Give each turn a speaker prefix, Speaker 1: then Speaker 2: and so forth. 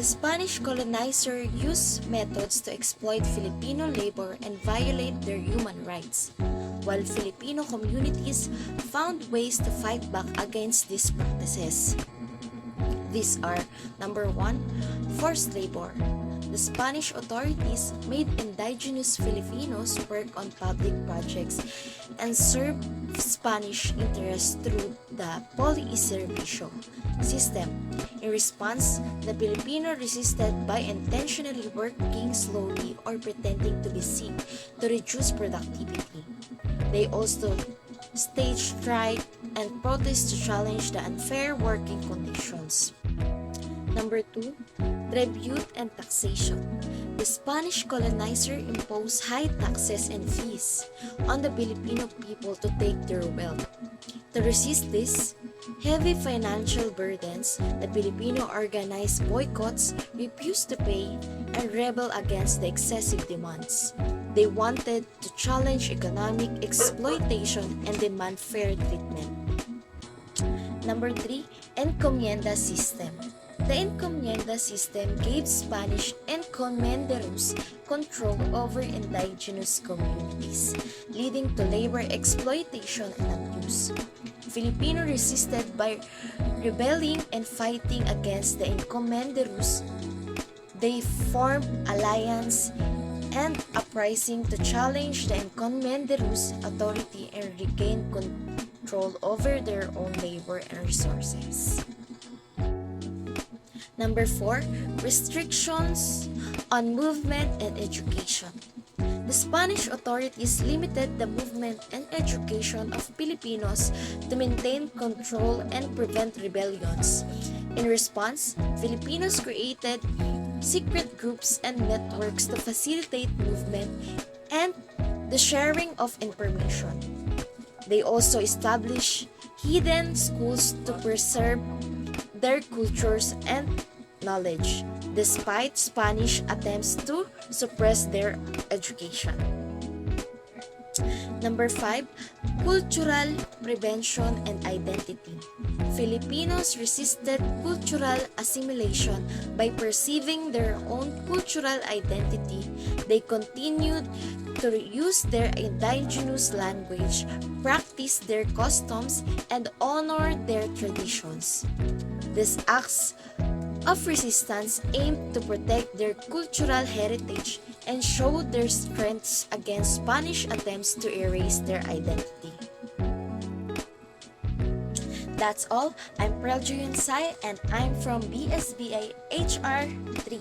Speaker 1: The Spanish colonizer used methods to exploit Filipino labor and violate their human rights, while Filipino communities found ways to fight back against these practices. These are: number 1, forced labor. The Spanish authorities made indigenous Filipinos work on public projects and serve Spanish interests through the poliservisyo system. In response, the Filipino resisted by intentionally working slowly or pretending to be sick to reduce productivity. They also staged strike and protest to challenge the unfair working conditions. Number 2, tribute and taxation. The Spanish colonizer imposed high taxes and fees on the Filipino people to take their wealth. To resist this heavy financial burdens, the Filipino organized boycotts, refused to pay, and rebelled against the excessive demands. They wanted to challenge economic exploitation and demand fair treatment. Number 3, encomienda system. The encomienda system gave Spanish encomenderos control over indigenous communities, leading to labor exploitation and abuse. Filipino resisted by rebelling and fighting against the encomenderos. They formed alliance and uprising to challenge the encomenderos authority and regain control over their own labor and resources. Number 4, restrictions on movement and education. The Spanish authorities limited the movement and education of Filipinos to maintain control and prevent rebellions. In response, Filipinos created secret groups and networks to facilitate movement and the sharing of information. They also established hidden schools to preserve their cultures and knowledge, despite Spanish attempts to suppress their education. Number 5, cultural prevention and identity. Filipinos resisted cultural assimilation by perceiving their own cultural identity. They continued to use their indigenous language, practice their customs, and honor their traditions. These acts of resistance aimed to protect their cultural heritage and show their strengths against Spanish attempts to erase their identity. That's all. I'm Junsay and I'm from BSBA HR 3.